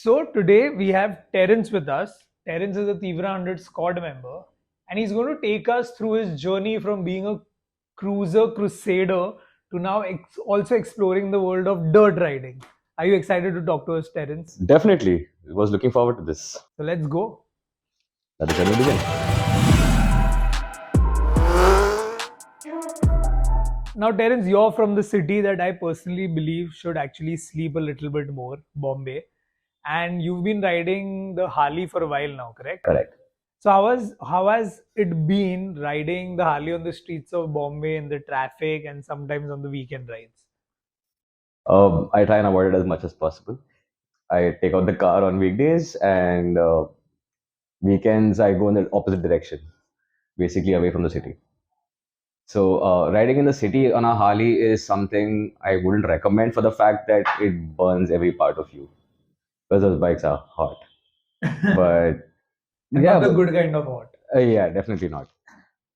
So today we have Terence with us. Terence is a TIIVRA 100 squad member, and he's going to take us through his journey from being a cruiser crusader to now also exploring the world of dirt riding. Are you excited to talk to us, Terence? Definitely. I was looking forward to this. So let's go. Let the journey begin. Now, Terence, you're from the city that I personally believe should actually sleep a little bit more, Bombay. And you've been riding the Harley for a while now, correct? Correct. So how has it been riding the Harley on the streets of Bombay in the traffic and sometimes on the weekend rides? I try and avoid it as much as possible. I take out the car on weekdays and weekends I go in the opposite direction, basically away from the city. So riding in the city on a Harley is something I wouldn't recommend for the fact that it burns every part of you because those bikes are hot. But And yeah, not the good kind of hot. yeah, definitely not.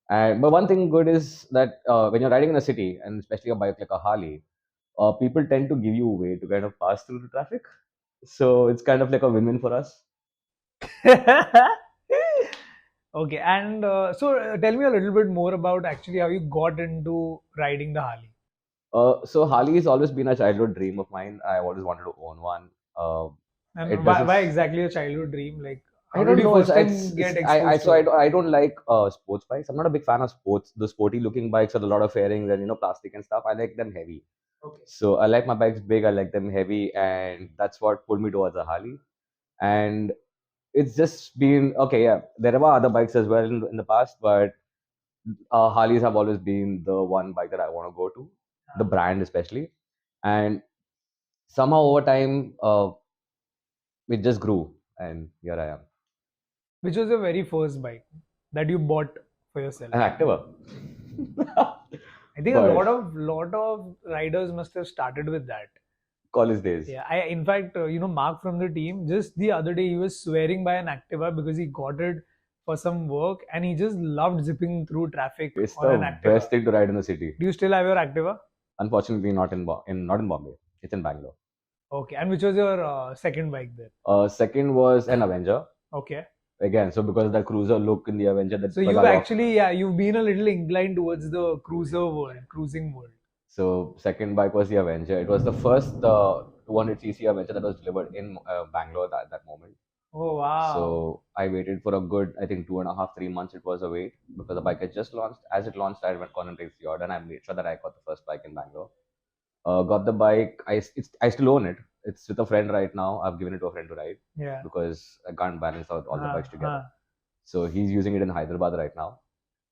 But one thing good is that when you're riding in a city, and especially a bike like a Harley, people tend to give you a way to kind of pass through the traffic. So it's kind of like a win-win for us. Okay, and tell me a little bit more about actually how you got into riding the Harley. So Harley has always been a childhood dream of mine. I always wanted to own one. Uh, And it why doesn't. exactly a childhood dream? Like, I how did don't you know. first time get exposed to it? I don't like sports bikes. I'm not a big fan of sports. The sporty looking bikes with a lot of fairings and plastic and stuff. I like them heavy. Okay. So I like my bikes big. I like them heavy, and that's what pulled me towards a Harley. And it's just been okay. Yeah, there were other bikes as well in the past, but Harleys have always been the one bike that I want to go to, the brand especially. And somehow over time, it just grew, and here I am. Which was your very first bike that you bought for yourself? An Activa. I think a But lot of riders must have started with that. college days, Yeah, I in fact, Mark from the team just the other day he was swearing by an Activa because he got it for some work and he just loved zipping through traffic it's on the an Activa. best thing to ride in the city. Do you still have your Activa? Unfortunately, not in Bombay. It's in Bangalore. Okay, and which was your second bike there? Second was an Avenger. Okay, Again, so because of the cruiser look in the Avenger, that so because I you've love. actually you've been a little inclined towards the cruising world. So second bike was the Avenger. It was the first 200cc Avenger that was delivered in Bangalore at that moment. Oh wow! So I waited for a good, I think 2.5, 3 months. It was a wait because the bike had just launched. As it launched, I went on and placed the order, and I made sure that I got the first bike in Bangalore. Got the bike. I still own it. It's with a friend right now. I've given it to a friend to ride Yeah. because I can't balance out all the bikes together. Huh. So he's using it in Hyderabad right now,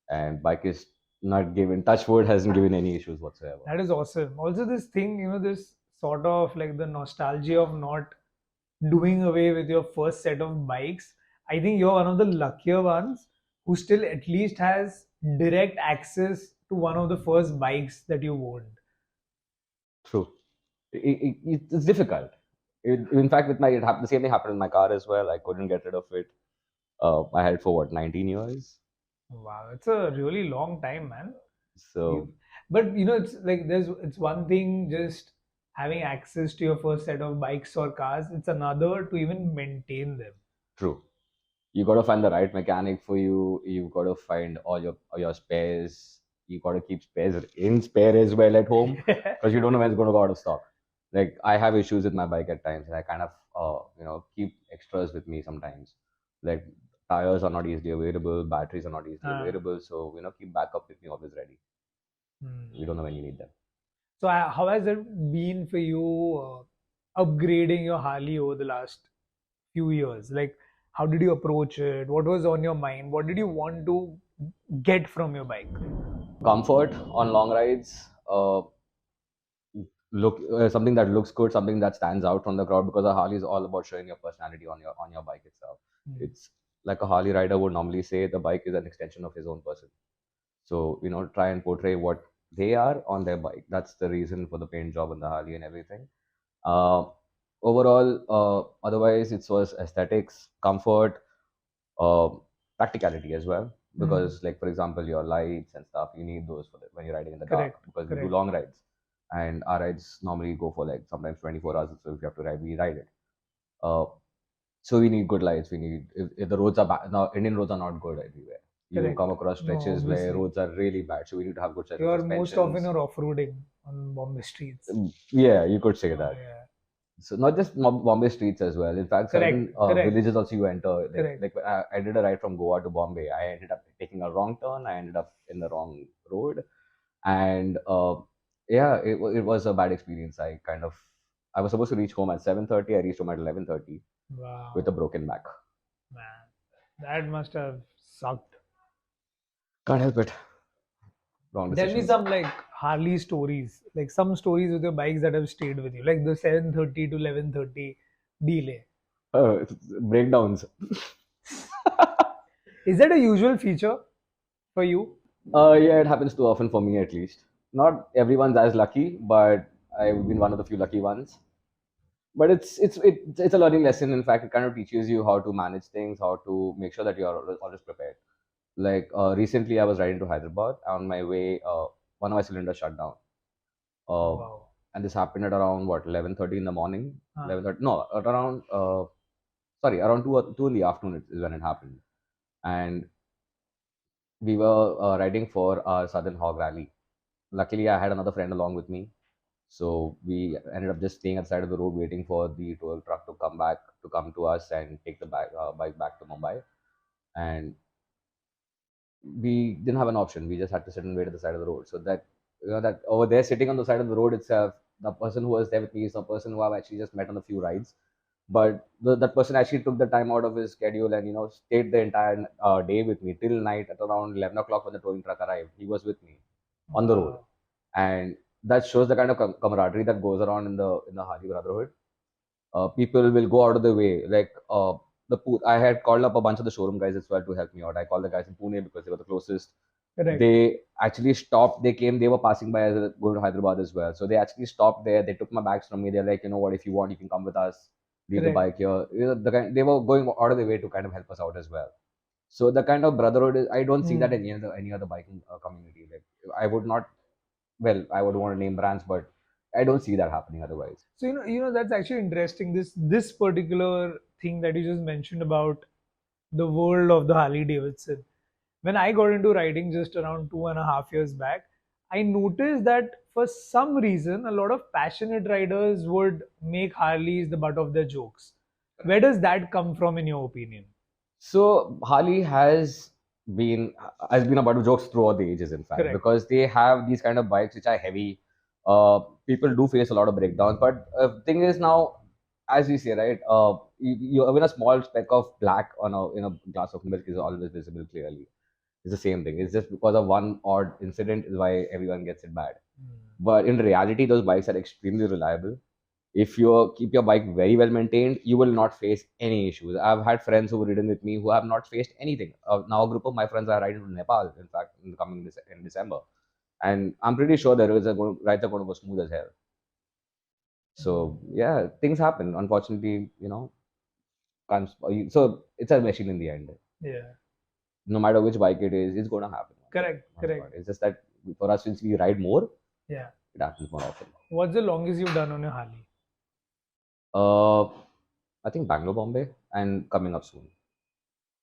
and bike is not given. Touch wood hasn't given any issues whatsoever. That is awesome. Also, this thing, this sort of like the nostalgia of not doing away with your first set of bikes. I think you're one of the luckier ones who still at least has direct access to one of the first bikes that you owned. True. It's difficult. In fact, the same thing happened in my car as well. I couldn't get rid of it. I had it for what, 19 years. Wow, it's a really long time, man. So You, but it's like it's one thing just having access to your first set of bikes or cars. It's another to even maintain them. true. You got to find the right mechanic for you. You got to find all your spares. You got to keep spares in spare as well at home because you don't know when it's going to go out of stock. Like I have issues with my bike at times, and I kind of keep extras with me sometimes. Like tires are not easily available, batteries are not easily Uh, available, so keep backup with me always ready. You hmm. don't know when you need them. So, how has it been for you upgrading your Harley over the last few years? Like, how did you approach it? What was on your mind? What did you want to get from your bike? Comfort on long rides. Look something that looks good, something that stands out from the crowd because a Harley is all about showing your personality on your bike itself. Hmm. It's like a Harley rider would normally say the bike is an extension of his own person. So try and portray what they are on their bike. That's the reason for the paint job on the Harley and everything. Uh, Overall, otherwise it was aesthetics, comfort, uh, practicality as well. Hmm. Because like for example, your lights and stuff, you need those when you're riding in the dark Correct. because we do Correct. long rides, and our rides normally go for like sometimes 24 hours. So if you have to ride, we ride it. Uh, So we need good lights. We need if the roads are bad. Now Indian roads are not good everywhere. You Correct. come across No, stretches where obviously. roads are really bad. So we need to have good set You of are most often suspensions. you're off-roading on Bombay streets. Yeah, you could say that. Yeah. So not just Bombay streets as well. In fact, Correct. certain Correct. villages also you enter. Correct. I did a ride from Goa to Bombay. I ended up taking a wrong turn. I ended up in the wrong road, and yeah, it was a bad experience. I was supposed to reach home at 7:30. I reached home at 11:30 with a Wow. broken back. Man. That must have sucked. Can't help it. Wrong Tell me decisions. some like Harley stories, like some stories with your bikes that have stayed with you, like the 7:30 to 11:30 delay. Breakdowns. Is that a usual feature for you? Yeah, it happens too often for me at least. Not everyone's as lucky, but I've been one of the few lucky ones. But it's a learning lesson. In fact, it kind of teaches you how to manage things, how to make sure that you're always prepared. Like recently, I was riding to Hyderabad. On my way, one of my cylinders shut down, uh, Wow. and this happened at around what 11:30 in the morning. Huh. 11:30, no, at around sorry, around two in the afternoon is when it happened, and we were riding for our Southern Hog Rally. Luckily, I had another friend along with me, so we ended up just staying at the side of the road, waiting for the toll truck to come to us and take the bike back to Mumbai. And we didn't have an option. We just had to sit and wait at the side of the road. So that that over there, sitting on the side of the road itself, the person who was there with me is a person who I've actually just met on a few rides. But that person actually took the time out of his schedule and stayed the entire day with me till night at around 11 o'clock when the towing truck arrived. He was with me on the road, Wow. and that shows the kind of camaraderie that goes around in the Harley Brotherhood. People will go out of the way. Like I had called up a bunch of the showroom guys as well to help me out. I called the guys in Pune because they were the closest. Correct. They actually stopped. They came. They were passing by as going to Hyderabad as well. So they actually stopped there. They took my bags from me. They're like, you know what? If you want, you can come with us. Leave the Correct. bike here. They were going out of the way to kind of help us out as well. So the kind of brotherhood is, I don't see that in Hmm. any other biking community. Like I would not. Well, I would want to name brands, but I don't see that happening otherwise. So that's actually interesting. This particular thing that you just mentioned about the world of the Harley Davidson. When I got into riding just around 2.5 years back, I noticed that for some reason a lot of passionate riders would make Harleys the butt of their jokes. Where does that come from, in your opinion? So Harley has been a butt of jokes throughout the ages, in fact, Correct. because they have these kind of bikes which are heavy. People do face a lot of breakdowns, but thing is now, as we say, right? Even a small speck of black on a glass of milk is always visible clearly. It's the same thing. It's just because of one odd incident is why everyone gets it bad. Hmm. But in reality, those bikes are extremely reliable. If you keep your bike very well maintained, you will not face any issues. I've had friends who've ridden with me who have not faced anything. Now a group of my friends are riding to Nepal, in fact, in December, and I'm pretty sure the rides are going to go smooth as hell. So yeah, things happen. Unfortunately, can't. So it's a machine in the end. Yeah. No matter which bike it is, it's going to happen. Correct. Once in a while. Correct. It's just that for us, since we ride more, Yeah. it happens more often. What's the longest you've done on a Harley? Uh, I think Bangalore, Bombay, and coming up soon.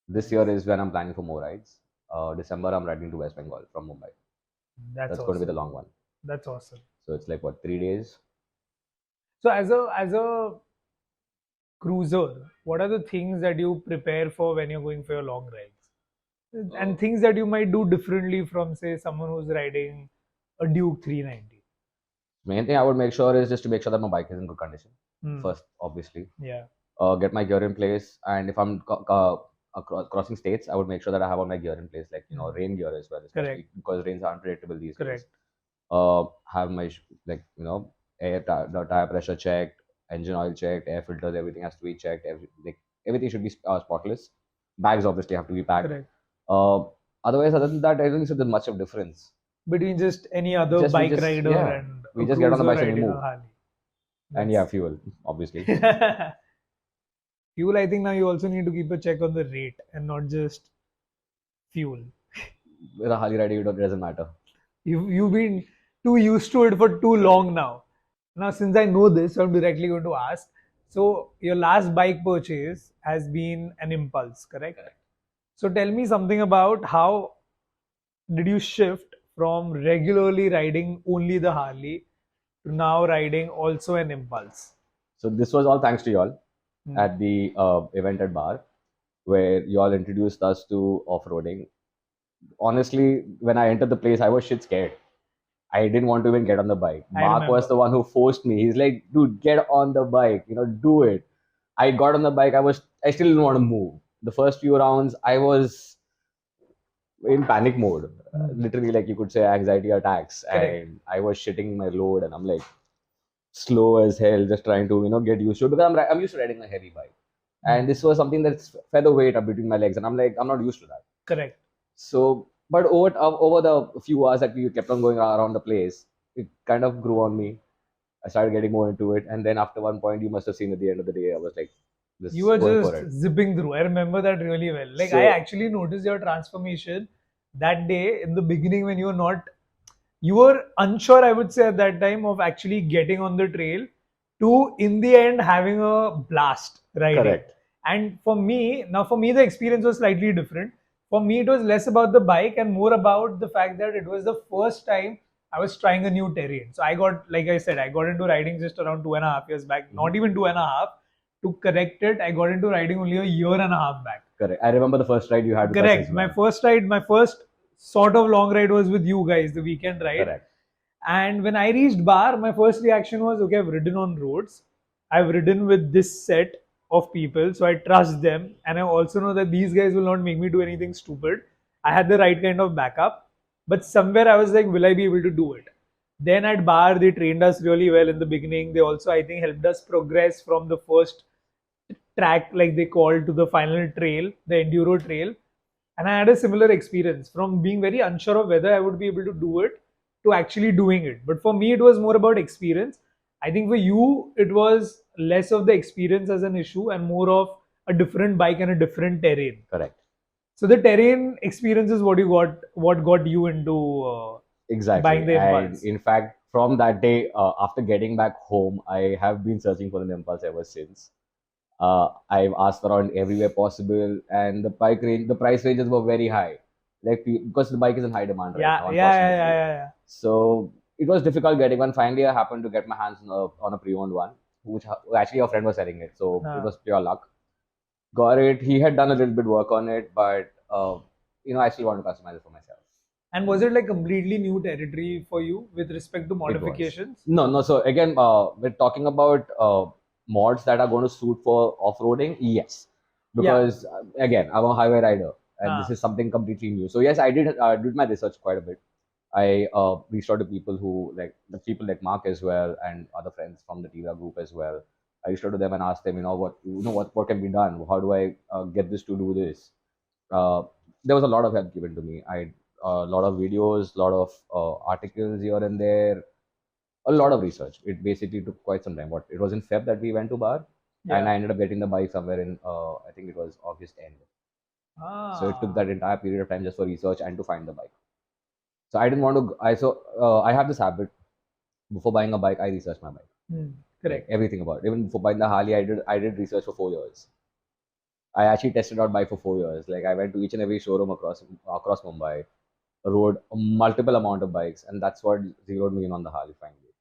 This year is when I'm planning for more rides. December, I'm riding to West Bengal from Mumbai. That's That's going to be the awesome. long one. That's awesome. So it's like what, 3 days? So as a cruiser, what are the things that you prepare for when you're going for your long rides? Uh, And things that you might do differently from, say, someone who's riding a Duke 390. Main thing I would make sure is just to make sure that my bike is in good condition. Hmm. First, obviously, Yeah. get my gear in place, and if I'm crossing states, I would make sure that I have all my gear in place, like Hmm. rain gear as well, Correct. especially because rains are unpredictable these days. Correct. Have my like the tire pressure checked, engine oil checked, air filters, everything has to be checked. Everything should be spotless. Bags obviously have to be packed. Correct. Uh, Otherwise, other than that, I don't think so there's much of difference. Between just any other Just we bike just rider yeah, and a we just get on the cruiser bikes and we riding a move. Harley. And That's yeah, fuel obviously. fuel. I think now you also need to keep a check on the rate and not just fuel. With a Harley rider, it doesn't matter. You've been too used to it for too long now. Now, since I know this, I'm directly going to ask. So your last bike purchase has been an impulse, correct? So tell me something about how did you shift from regularly riding only the Harley to now riding also an impulse? So this was all thanks to y'all Hmm. at the event at Bar, where y'all introduced us to off-roading. Honestly, when I entered the place, I was shit scared. I didn't want to even get on the bike. I Mark was remember. the one who forced me. He's like, dude, get on the bike, do it. I got on the bike. I still didn't want to move. The first few rounds, I was in panic mode. Hmm. Literally, like you could say, anxiety attacks. Correct. And I was shitting my load, and I'm like slow as hell, just trying to, get used to it because I'm used to riding a heavy bike. Hmm. And this was something that's featherweight up between my legs. And I'm like, I'm not used to that. Correct. So, but over the few hours that we kept on going around the place, it kind of grew on me. I started getting more into it, and then after one point, you must have seen at the end of the day, I was like, You just were going for just it. zipping through. I remember that really well. Like I So actually noticed your transformation that day in the beginning when you were unsure, I would say, at that time of actually getting on the trail to in the end having a blast riding. correct, And for me, the experience was slightly different. For me, it was less about the bike and more about the fact that it was the first time I was trying a new terrain. So I got, like I said, I got into riding just around 2.5 years back, hmm not even two and a half. To correct it, I got into riding only a year and a half back. correct. I remember the first ride you had with us as Correct. My well. first ride, my first sort of long ride was with you guys, the weekend ride. Correct. And when I reached Bar, my first reaction was, okay, I've ridden on roads. I've ridden with this set of people, so I trust them. And I also know that these guys will not make me do anything stupid. I had the right kind of backup. But somewhere I was like, will I be able to do it? Then at Bar, they trained us really well in the beginning. They also, I think, helped us progress from the first track, like they called, to the final trail, the enduro trail. And I had a similar experience from being very unsure of whether I would be able to do it to actually doing it. But for me, it was more about experience. I think for you, it was less of the experience as an issue and more of a different bike and a different terrain. Correct. So the terrain experience is what got you into buying Exactly. the And impulse. in fact, from that day, after getting back home, I have been searching for an impulse ever since. I've asked around everywhere possible, and the price ranges were very high, like because the bike is in high demand right Yeah, now, yeah, yeah, unfortunately. yeah, yeah. So it was difficult getting one. Finally, I happened to get my hands on a pre-owned one, which actually your friend was selling it, so it Yeah. was pure luck. Got it. He had done a little bit work on it, but I still want to customize it for myself. And was it like completely new territory for you with respect to It was. modifications? No, no. So again, we're talking about mods that are going to suit for off-roading. Yes, Yeah. because again, I'm a highway rider, and this Ah, is something completely new. So yes, I did my research quite a bit. I reached out to people who like the people like Mark as well and other friends from the TIIVRA group as well. I reached out to them and asked them, what can be done? How do I get this to do this? uh, there was a lot of help given to me. I a lot of videos, lot of articles here and there, a lot of research. It basically took quite some time. What it was in Feb that we went to Bar, and yeah. I ended up getting the bike somewhere in I think it was August end. So it took Ah, that entire period of time just for research and to find the bike. So I didn't want to. I have this habit before buying a bike. I research my bike, hmm, like correct. everything about it. Even before buying the Harley, I did research for 4 years. I actually tested out bike for 4 years. Like I went to each and every showroom across Mumbai, rode a multiple amount of bikes, and that's what zeroed me in on the Harley finally.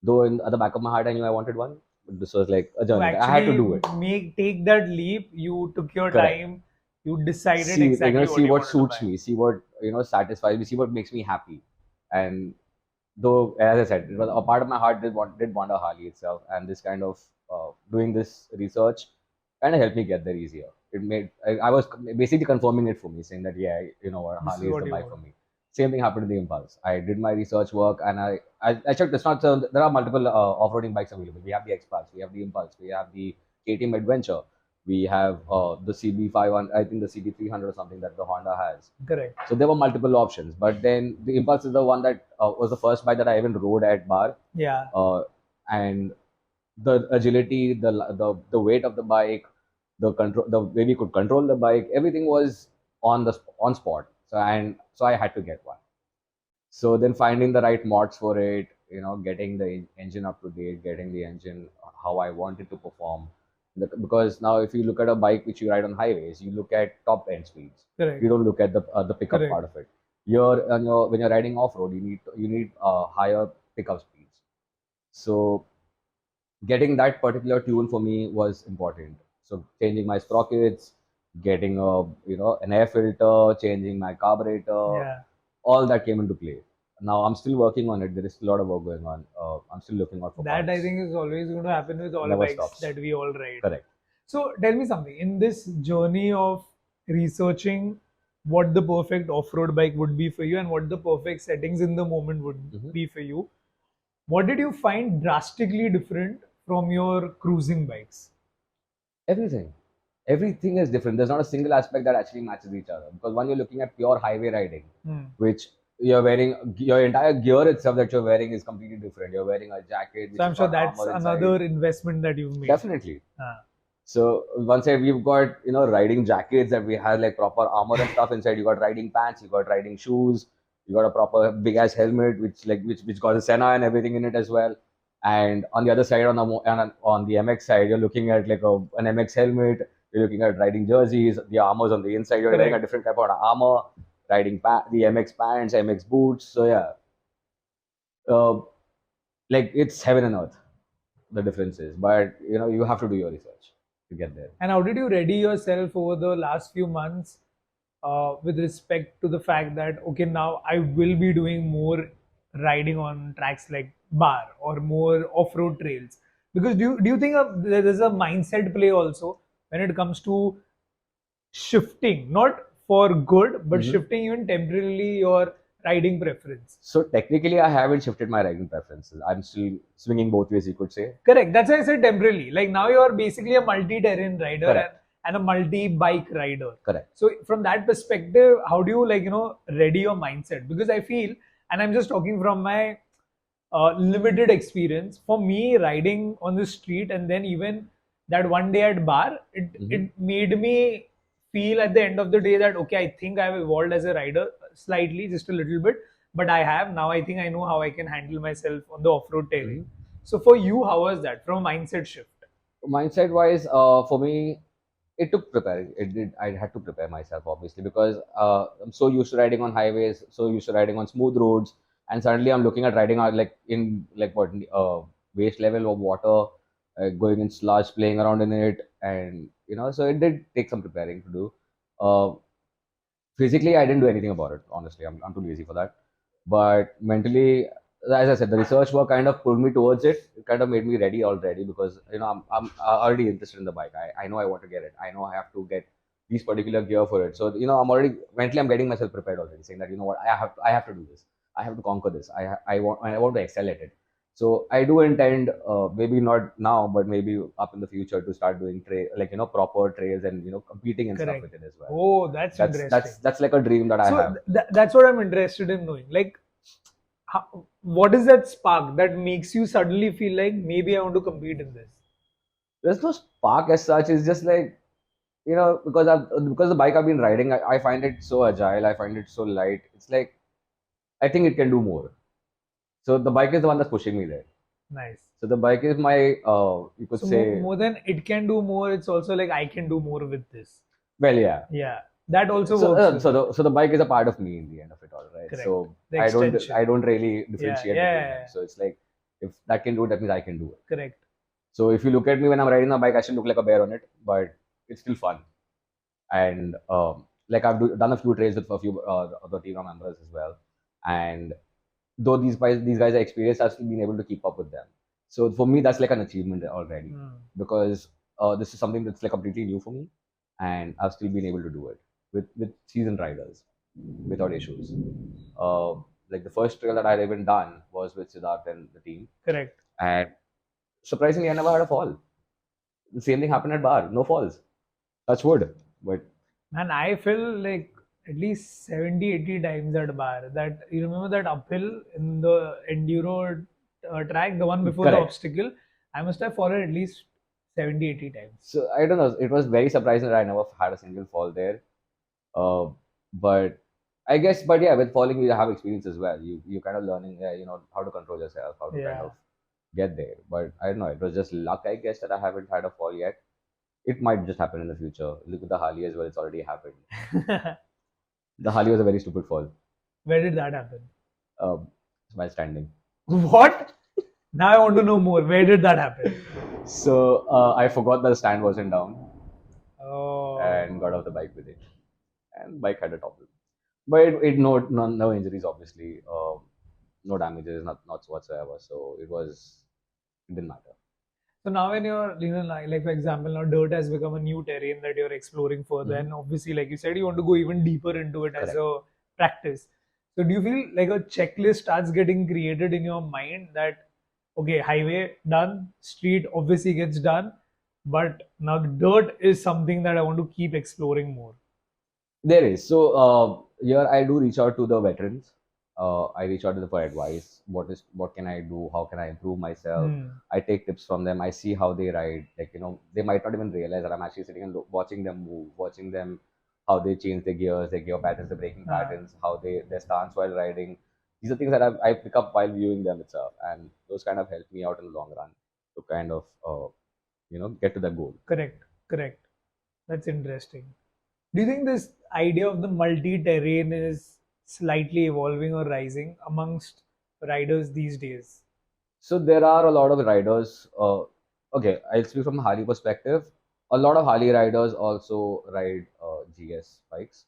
Though at the back of my heart, I knew I wanted one, but this was like a To journey. I had to actually do it. take that leap, you took your Correct. time, you decided See, like, exactly see what you what wanted to suits buy. me, see what satisfies me, see what makes me happy. And though, as I said, it was a part of my heart did want a Harley itself, and this kind of doing this research kind of helped me get there easier. I was basically confirming it for me, saying that yeah, you know what, This is Harley is what the you bike want. for me. Same thing happened to the Impulse. I did my research work, and I checked. It's not there are multiple off-roading bikes available. We have the X Plus, we have the Impulse, we have the KTM Adventure, we have the CB500, I think the CB300 or something that the Honda has. Correct. So there were multiple options, but then the Impulse is the one that was the first bike that I even rode at Bar, Yeah. uh, and the agility, the weight of the bike, the way we could control the bike, everything was on spot. So I had to get one. So then finding the right mods for it, getting the engine up to date, getting the engine how I want it to perform. Because now, if you look at a bike which you ride on highways, you look at top end speeds. You Correct. don't look at the pickup part Correct. of it. When you're riding off road, you need higher pickup speeds. So getting that particular tune for me was important. So changing my sprockets, getting an air filter, changing my carburetor, Yeah. all that came into play. Now I'm still working on it. There is a lot of work going on. I'm still looking out for That I parts. think is always going to happen with all Never bikes stops. that we all ride. Correct. So tell me something. In this journey of researching what the perfect off-road bike would be for you and what the perfect settings in the moment would Mhm. be for you, what did you find drastically different from your cruising bikes? Everything. Everything is different. There's not a single aspect that actually matches each other. Because when you're looking at pure highway riding, Hmm. which you're wearing, your entire gear itself that you're wearing is completely different. You're wearing a jacket So which I'm has sure got that's armor inside. another investment that you've made. Definitely. Ah, So once we've got riding jackets that we have like proper armor and stuff inside. You got riding pants, you got riding shoes, you got a proper big ass helmet which got a Senna and everything in it as well. And on the other side, on the MX side, you're looking at like an MX helmet. You're looking at riding jerseys, the armors on the inside. You're wearing a correct. different type of armor, the MX pants, MX boots. So yeah, uh, like it's heaven and earth, the differences. But you have to do your research to get there. And how did you ready yourself over the last few months with respect to the fact that, okay, now I will be doing more riding on tracks like bar or more off-road trails? Because do you think there's a mindset play also when it comes to shifting, not for good, but Mhm. shifting even temporarily your riding preference? So technically, I haven't shifted my riding preferences. I'm still swinging both ways, you could say. Correct. That's why I said temporarily. Like now you are basically a multi-terrain rider Correct. and a multi-bike rider. Correct. So from that perspective, how do you ready your mindset? Because I feel, and I'm just talking from my limited experience. For me, riding on the street and then even that one day at bar, it Hmm. it made me feel at the end of the day that okay, I think I've evolved as a rider slightly, just a little bit, but I have now. I think I know how I can handle myself on the off-road terrain. Hmm. So for you, how was that from a mindset shift? Mindset wise, for me, it took preparing. It did. I had to prepare myself, obviously, because I'm so used to riding on highways, so used to riding on smooth roads, and suddenly I'm looking at riding out like in like what waist level of water, going in slush, playing around in it, and so it did take some preparing to do. Uh, Physically, I didn't do anything about it. Honestly, I'm too lazy for that. But mentally, as I said, the research work kind of pulled me towards it. It kind of made me ready already because I'm already interested in the bike. I know I want to get it. I know I have to get these particular gear for it. So I'm already mentally I'm getting myself prepared already, saying that what I have to do this. I have to conquer this. I want to excel at it. So I do intend, maybe not now, but maybe up in the future to start doing proper trails and competing and stuff Correct. with it as well. Oh, that's That's interesting. that's that's like a dream that I So have. that's what I'm interested in knowing. Like, what is that spark that makes you suddenly feel like maybe I want to compete in this? There's no spark as such. It's just like because the bike I've been riding, I find it so agile. I find it so light. It's like I think it can do more. So the bike is the one that's pushing me there. Nice. So the bike is my you could So say, more than it can do more, it's also like I can do more with this. well, yeah. Yeah, that also So works with me. the bike is a part of me in the end of it all, right? Correct. So The I extension. don't really Yeah, differentiate between them. yeah, So it's like if that can do it, that means I can do it. correct. So if you look at me when I'm riding a bike, I should look like a bear on it, but it's still fun. And like done a few trails with a few other team members as well. And though these guys are experienced, I've still been able to keep up with them. So for me, that's like an achievement already Hmm. because this is something that's like completely new for me, and I've still been able to do it with seasoned riders without issues. Uh, like the first trail that I had even done was with Siddharth and the team, Correct. and surprisingly, I never had a fall. The same thing happened at bar, no falls. Touch wood, but And I feel like at least 70, 80 times at bar. That you remember that uphill in the enduro track, the one before the correct. obstacle. I must have fallen at least 70, 80 times. So I don't know. It was very surprising that I never had a single fall there. Uh, but I guess, but yeah, with falling, you have experience as well. You kind of learning, how to control yourself, how to kind Yeah. of get there. But I don't know. It was just luck, I guess, that I haven't had a fall yet. It might just happen in the future. Look at the Harley as well. It's already happened. The Harley was a very stupid fall. Where did that happen? While standing. What? Now I want to know more. Where did that happen? So I forgot that the stand wasn't down Oh, and got off the bike with it. And bike had a topple. But it no injuries, obviously. No damages, not whatsoever. So it didn't matter. so now when you're, like for example, now dirt has become a new terrain that you're exploring further, Mhm. and obviously, like you said, you want to go even deeper into it as Correct. a practice. So do you feel like a checklist starts getting created in your mind that, okay, highway done, street obviously gets done, but now the dirt is something that I want to keep exploring more. There is. So here I do reach out to the veterans. I reach out to them for advice. What can I do? How can I improve myself? Hmm. I take tips from them. I see how they ride. Like they might not even realize that I'm actually sitting and watching them move, watching them how they change their gears, their gear patterns, their braking Ah, patterns, how their stance while riding. These are things that I pick up while viewing them itself, and those kind of help me out in the long run to kind of get to that goal. correct, correct. That's interesting. Do you think this idea of the multi-terrain is slightly evolving or rising amongst riders these days? So there are a lot of riders. Okay, I'll speak from a Harley perspective. A lot of Harley riders also ride GS bikes.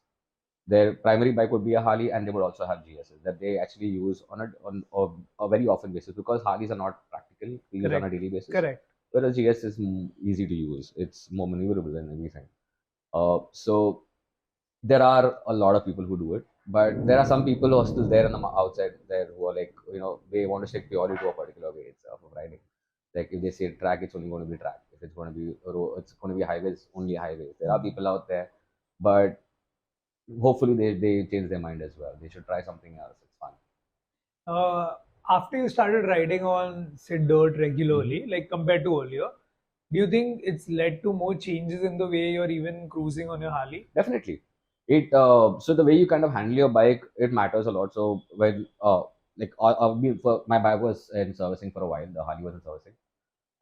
Their primary bike would be a Harley, and they would also have GSs that they actually use on a very often basis because Harleys are not practical to use on a Correct. daily basis. Correct. Whereas GS is easy to use. It's more maneuverable and everything. So there are a lot of people who do it, but there are some people who are still there on the outside there who are like, they want to stick purely to a particular way itself of riding. Like if they say track, it's only going to be track. If it's going to be it's going to be highways, only highways. There are people out there, but hopefully they change their mind as well. They should try something else. It's fun. Uh, After you started riding on, say, dirt Hmm. regularly, like compared to earlier, do you think it's led to more changes in the way you're even cruising on your Harley? Definitely. It so the way you kind of handle your bike, it matters a lot. So when like for my bike was in servicing for a while, the Harley was in servicing,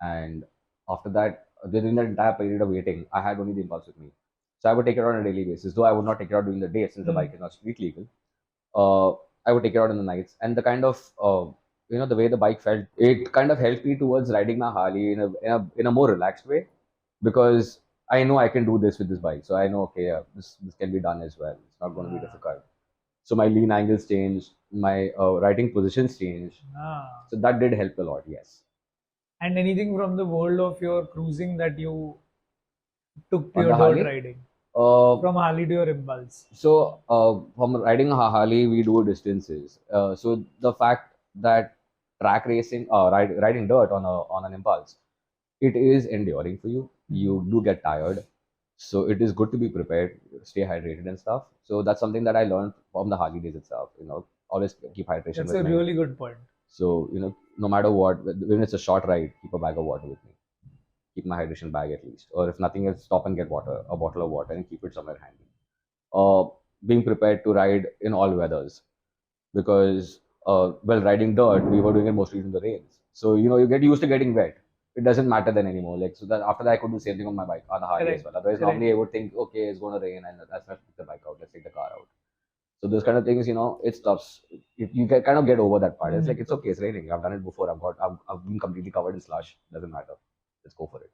and after that, during the entire period of waiting, I had only the impulse with me. So I would take it out on a daily basis, though I would not take it out during the day since the Hmm. bike is not street legal. uh, I would take it out in the nights, and the kind of the way the bike felt, it kind of helped me towards riding my Harley in a more relaxed way, because I know I can do this with this bike. So I know, okay, yeah, this can be done as well. It's not going to be Ah, difficult. So my lean angles changed, my riding positions changed. ah. So that did help a lot. Yes, And anything from the world of your cruising that you took to on your the dirt Harley. riding? Uh, From Harley to your impulse? So, from riding a Harley, we do distances. So the fact that track racing, riding dirt on an impulse, it is enduring for you. Hmm. You do get tired, so it is good to be prepared, stay hydrated and stuff. So that's something that I learned from the Harley days itself. Always keep hydration That's with a me. really good point. So no matter what, when it's a short ride, keep a bag of water with me. Keep my hydration bag at least, or if nothing else, stop and get water, a bottle of water, and keep it somewhere handy. uh, Being prepared to ride in all weathers, because well, riding dirt, we were doing it mostly in the rains. So you get used to getting wet. It doesn't matter then anymore. Like, so that after that, I could do the same thing on my bike, on the Harley as Correct. well. Otherwise, Correct. normally I would think, okay, it's going to rain, and let's not take the bike out. Let's take the car out. So those kind of things, it stops. You kind of get over that part. It's like, Hmm. it's okay. It's raining. I've done it before. I've been completely covered in slush. Doesn't matter. Let's go for it.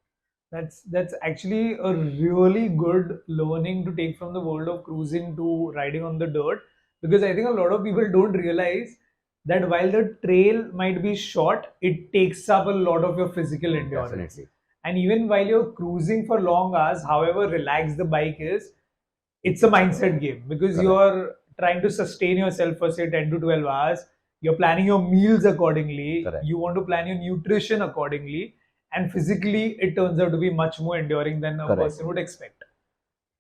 That's actually a really good learning to take from the world of cruising to riding on the dirt, because I think a lot of people don't realize that while the trail might be short, it takes up a lot of your physical endurance. Definitely. And even while you're cruising for long hours, however relaxed the bike is, it's a mindset game because Correct. you're trying to sustain yourself for say 10 to 12 hours. You're planning your meals accordingly, Correct. you want to plan your nutrition accordingly, and physically it turns out to be much more enduring than a Correct. person would expect.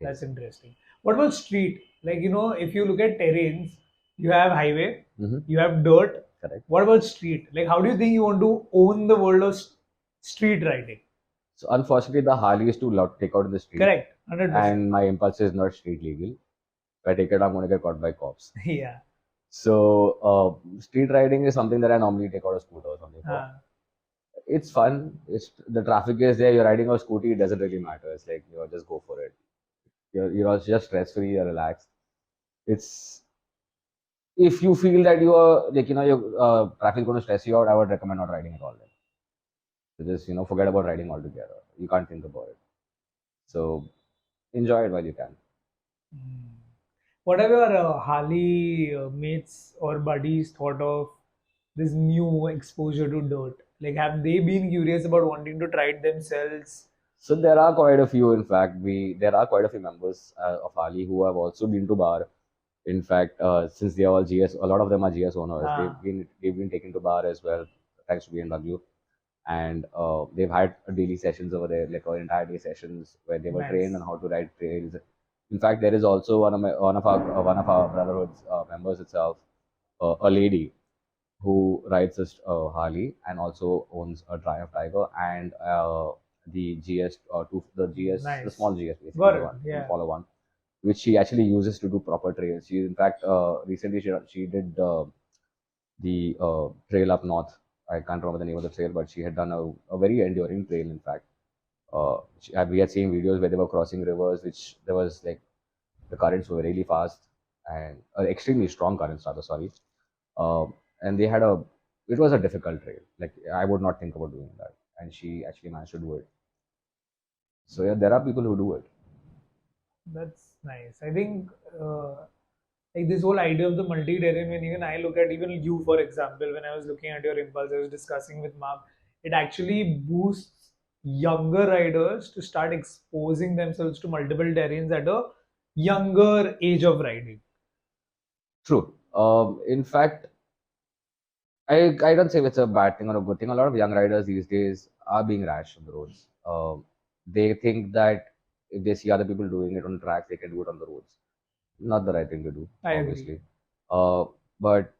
That's Yes. interesting. What about street? Like, if you look at terrains, you have highway, Mm-hmm. you have dirt. Correct. What about street? Like, how do you think you want to own the world of street riding? So unfortunately, the Harley is too loud to take out in the street, Correct, 100%. and my impulse is not street legal. If I take it, I'm going to get caught by cops. Yeah. So street riding is something that I normally take out a scooter or something for. It's fun. It's the traffic is there. You're riding a scooty. It doesn't really matter. It's like just go for it. You're just stress free. You're relaxed. It's if you feel that you are like your traffic is going to stress you out, I would recommend not riding at all. Then. So just forget about riding altogether. You can't think about it. So enjoy it while you can. Mm. What have your Harley mates or buddies thought of this new exposure to dirt? Like, have they been curious about wanting to try it themselves? So there are quite a few. In fact, there are quite a few members of Ali who have also been to bar. In fact, since they are all GS, a lot of them are GS owners. They've been taken to bar as well, thanks to BMW, and they've had daily sessions over there, like entire day sessions where they were trained on how to ride trails. In fact, there is also one of our brotherhood's members itself, a lady who rides a Harley and also owns a Triumph Tiger and the GS the GS the small GS basically the smaller one, which she actually uses to do proper trails. She in fact recently she did the trail up north. I can't remember the name of the trail, but she had done a very enduring trail. In fact, we had seen videos where they were crossing rivers, which there was like the currents were really fast and extremely strong currents rather. Sorry, and they had it was a difficult trail. Like I would not think about doing that, and she actually managed to do it. So yeah, there are people who do it. That's nice. I think like this whole idea of the multi-terrain, when even I look at even you, for example, when I was looking at your impulse, I was discussing with Mark, it actually boosts younger riders to start exposing themselves to multiple terrains at a younger age of riding. True. In fact, I don't say it's a bad thing or a good thing. A lot of young riders these days are being rash on the roads. They think that if they see other people doing it on tracks, they can do it on the roads. Not the right thing to do, I obviously. agree. But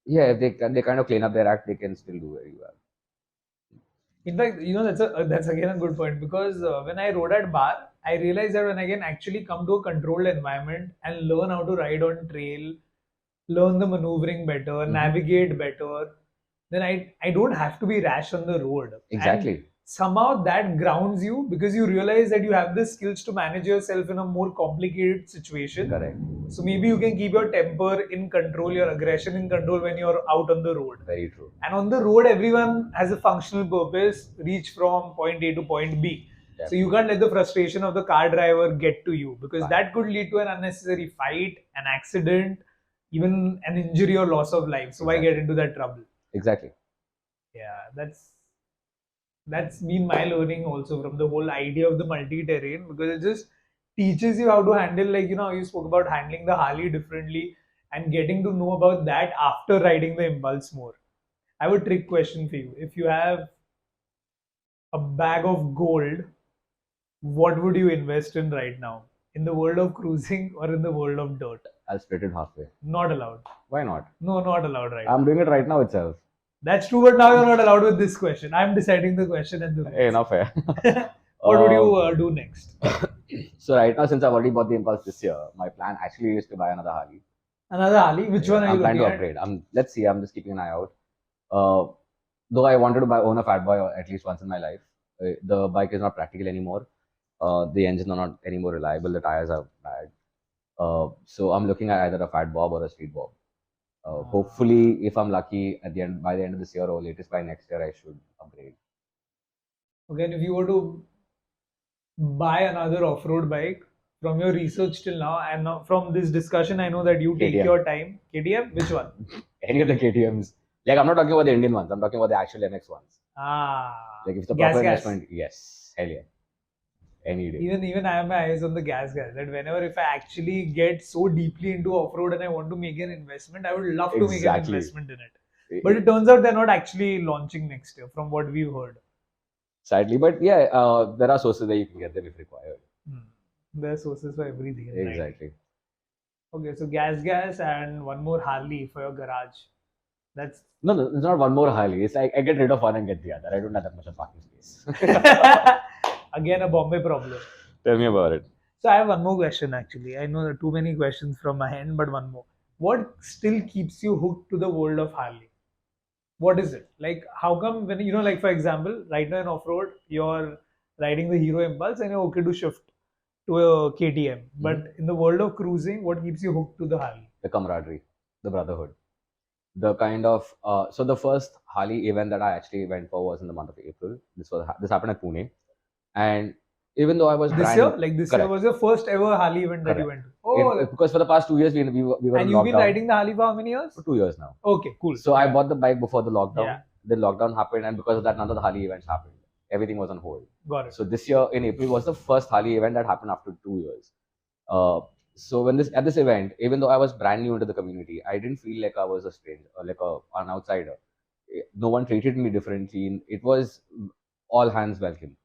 yeah, if they kind of clean up their act, they can still do very well. In fact, that's again a good point because when I rode at bar, I realized that when I can actually come to a controlled environment and learn how to ride on trail, learn the maneuvering better, navigate better, then I don't have to be rash on the road. Exactly. And somehow that grounds you because you realize that you have the skills to manage yourself in a more complicated situation. Correct. So maybe you can keep your temper in control, your aggression in control when you're out on the road. Very true. And on the road, everyone has a functional purpose, reach from point A to point B. So you can't let the frustration of the car driver get to you because that could lead to an unnecessary fight, an accident, even an injury or loss of life. So why get into that trouble? Exactly. Yeah, that's been my learning also from the whole idea of the multi-terrain because it just teaches you how to handle, like you spoke about handling the Harley differently and getting to know about that after riding the Impulse more. I have a trick question for you. If you have a bag of gold, what would you invest in right now? In the world of cruising or in the world of dirt? I'll split it halfway. Not allowed. Why not? No, not allowed right I'm doing it right now itself. That's true, but now you're not allowed with this question. I'm deciding the question and the rules. Hey, not fair. What would you do next? So right now, since I've already bought the Impulse this year, my plan actually is to buy another Harley. Another Harley? Which one are you I'm planning looking to upgrade. Let's see. I'm just keeping an eye out. Though I wanted to own a Fat Boy at least once in my life. The bike is not practical anymore. The engines are not anymore reliable. The tires are bad. So I'm looking at either a Fat Bob or a Street Bob. Hopefully, if I'm lucky, by the end of this year or latest by next year, I should upgrade. Again, if you were to buy another off-road bike from your research till now, and now from this discussion, I know that you take KTM. your time. KTM? Which one? Any of the KTMs. Like I'm not talking about the Indian ones. I'm talking about the actual MX ones. Like if it's a proper investment, yes, hell yeah, any day. Even I have my eyes on the gas guys. That whenever if I actually get so deeply into off-road and I want to make an investment, I would love to make an investment in it. But it turns out they're not actually launching next year, from what we've heard. Sadly, but yeah, there are sources where you can get them if required. There are sources for everything. Exactly. Right? Okay, so gas and one more Harley for your garage. That's no, it's not one more Harley. It's like I get rid of one and get the other. I don't have that much of parking space. Again, a Bombay problem. Tell me about it. So I have one more question actually. I know there are too many questions from my end, but one more. What still keeps you hooked to the world of Harley? What is it? Like how come when like for example, right now in off-road, you're riding the Hero Impulse and you're okay to shift to a KTM. But in the world of cruising, what keeps you hooked to the Harley? The camaraderie, the brotherhood, the kind of so the first Harley event that I actually went for was in the month of April. This happened at Pune, and even though I was This brand year, new, like this year correct, was your first ever Harley event that you correct. went to. Oh, Because for the past 2 years we were and in you've been lockdown riding the Harley for how many years? for 2 years now. Okay, cool. So I Yeah. bought the bike before the lockdown. Yeah. Then lockdown happened, and because of that, none of the Harley events happened. Everything was on hold. Got it. So this year in April was the first Harley event that happened after 2 years. So when this at this event, even though I was brand new into the community, I didn't feel like I was a stranger or like an outsider. No one treated me differently. It was all hands welcome.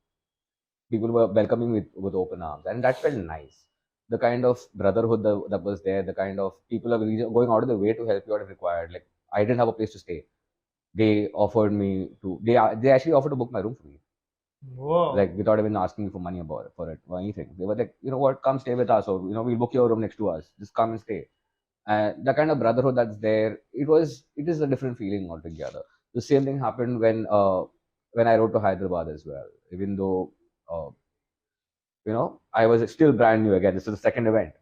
People were welcoming with open arms, and that felt nice. The kind of brotherhood that was there, the kind of people are really going out of the way to help you out if required. Like I didn't have a place to stay. They offered me to. They actually offered to book my room for me, Whoa. like without even asking me for money for it or anything. They were like, you know what, come stay with us, or we'll book your room next to us. Just come and stay. And the kind of brotherhood that's there, it is a different feeling altogether. The same thing happened when I rode to Hyderabad as well. Even though uh, I was still brand new again. This is the second event,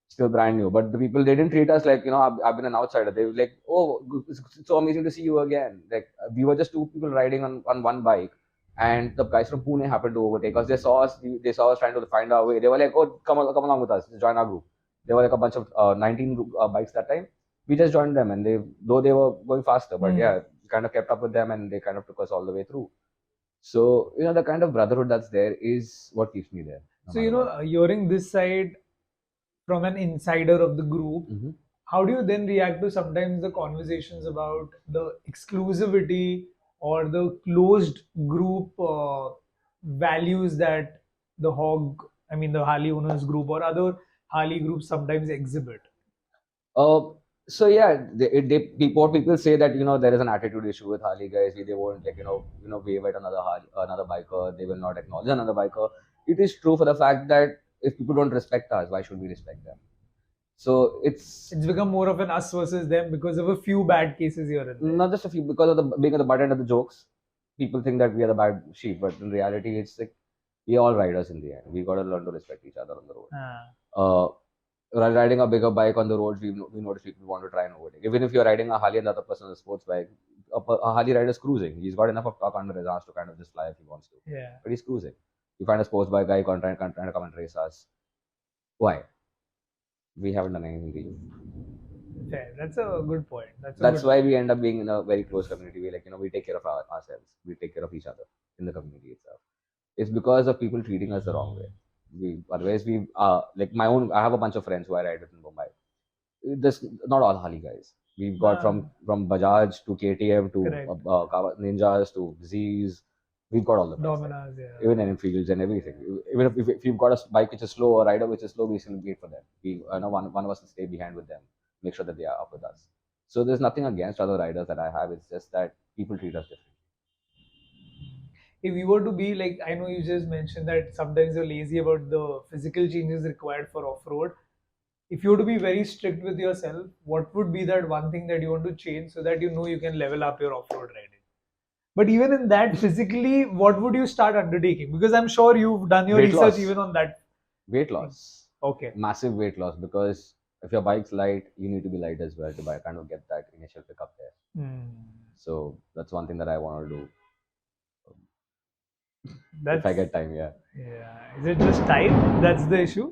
still brand new. But the people, they didn't treat us like I've been an outsider. They were like, oh, it's so amazing to see you again. Like we were just two people riding on one bike, and the guys from Pune happened to overtake us. They saw us trying to find our way. They were like, oh, come along with us, join our group. There were like a bunch of 19 bikes that time. We just joined them, and though they were going faster, but yeah, we kind of kept up with them, and they kind of took us all the way through. So the kind of brotherhood that's there is what keeps me there. No So matter what. hearing this side from an insider of the group, Mhm. how do you then react to sometimes the conversations about the exclusivity or the closed group values that the Harley owners group or other Harley groups sometimes exhibit? Uh, so yeah, what people say that there is an attitude issue with Harley guys. They won't like wave at another biker. They will not acknowledge another biker. It is true for the fact that if people don't respect us, why should we respect them? So it's It's become more of an us versus them because of a few bad cases here and there. not just a few because of the being at the butt end of the jokes. People think that we are the bad sheep, but in reality, it's like we all riders in the end. We got to learn to respect each other on the road. Ah. Riding a bigger bike on the roads, we notice people want to try and overtake. Even if you're riding a Harley and the other person on a sports bike, a Harley rider's cruising. He's got enough of torque under his arms to kind of just fly if he wants to. Yeah. But he's cruising. You find a sports bike guy trying to come and race us. Why? We haven't done anything to you. Fair. That's a good point. That's why we end up being in a very close community. We take care of ourselves. We take care of each other in the community itself. It's because of people treating us the wrong way. Otherwise we like my own. I have a bunch of friends who I ride with in Mumbai. This not all Harley guys. We've got from Bajaj to KTM to Ninjas to Z's. We've got all the bikes there. Dominas, yeah. Even Enfields and everything. Even if you've got a bike which is slow or a rider which is slow, we still wait for them. One of us will stay behind with them, make sure that they are up with us. So there's nothing against other riders that I have. It's just that people treat us differently. If you were to be like, I know you just mentioned that sometimes you're lazy about the physical changes required for off-road. If you were to be very strict with yourself, what would be that one thing that you want to change so that you can level up your off-road riding? But even in that, physically, what would you start undertaking? Because I'm sure you've done your Weight research loss. even on that. Weight loss. Okay. Massive weight loss, because if your bike's light, you need to be light as well to kind of get that initial pickup there. So that's one thing that I want to do. If I get time, yeah. Yeah. Is it just time? That's the issue?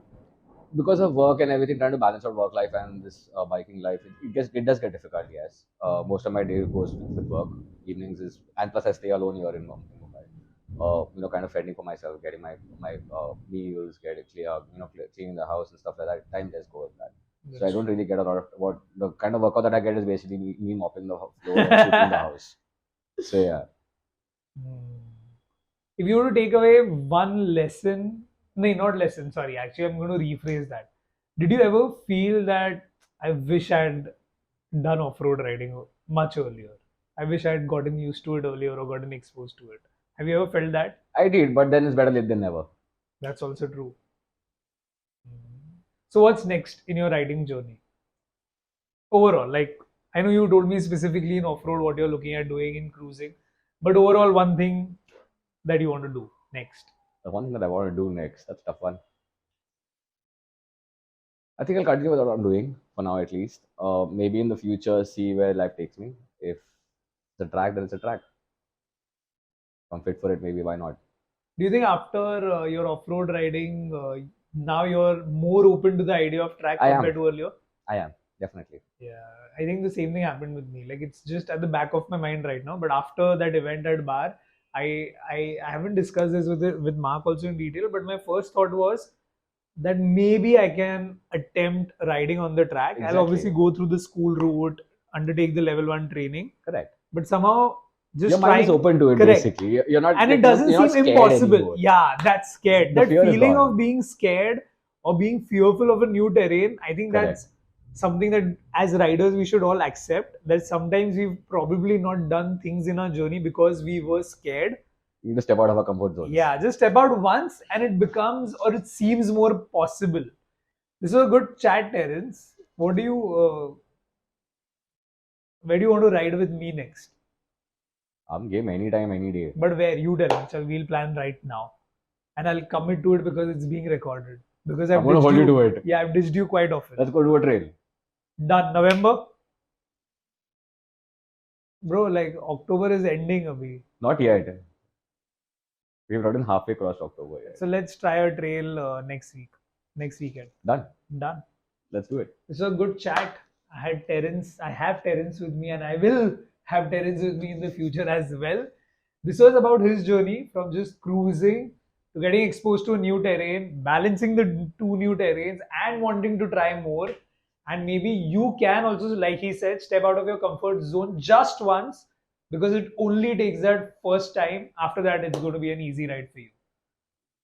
Because of work and everything, trying to balance out work life and this biking life, it does get difficult. Yes, most of my day goes with work. Evenings and plus I stay alone here in Mumbai. Kind of fending for myself, getting my meals, cleaning the house and stuff like that. Time does go with that. So I don't really get a lot of what the kind of workout that I get is basically me mopping the floor and sweeping the house. So yeah. If you were to take away one lesson, no, not lesson, sorry, actually, I'm going to rephrase that. Did you ever feel that I wish I had done off road riding much earlier? I wish I had gotten used to it earlier or gotten exposed to it. Have you ever felt that? I did, but then it's better late than never. That's also true. So what's next in your riding journey? Overall, like I know you told me specifically in off-road what you're looking at doing in cruising, but overall one thing that you want to do next. The one thing that I want to do next, that's a tough one. I think I'll continue with what I'm doing for now, at least. Maybe in the future, see where life takes me. If it's a track, then it's a track. If I'm fit for it, maybe why not? Do you think after your off-road riding, now you're more open to the idea of track I compared am. to earlier? I am, definitely. Yeah, I think the same thing happened with me. Like it's just at the back of my mind right now. But after that event at Bar, I haven't discussed this with Mark also in detail. But my first thought was that maybe I can attempt riding on the track. I'll obviously Exactly. go through the school route, undertake the level 1 training, Correct. but somehow Your just mind is trying. open to it, Correct. basically. You're not, And it like, doesn't you're not seem scared impossible. anymore. Yeah, that scared. The That fear is feeling gone. of being scared or being fearful of a new terrain, I think Correct. that's something that as riders we should all accept. That sometimes we've probably not done things in our journey because we were scared. You need to step out of our comfort zones. Yeah, just step out once and it becomes or it seems more possible. This was a good chat, Terence. What do you where do you want to ride with me next? I'm game anytime, any day. But where? You tell me. So we'll plan right now. And I'll commit to it because it's being recorded. Because I'm going to hold you to it. Yeah, I've ditched you quite often. Let's go do a trail. Done. November? Bro, like October is ending, abhi. Not yet. We've ridden halfway across October yet. So let's try a trail next week. Next weekend. Done. Done. Let's do it. This was a good chat. I have Terence with me and I will have Terence with me in the future as well. This was about his journey from just cruising to getting exposed to a new terrain, balancing the two new terrains and wanting to try more. And maybe you can also, like he said, step out of your comfort zone just once because it only takes that first time. After that, it's going to be an easy ride for you.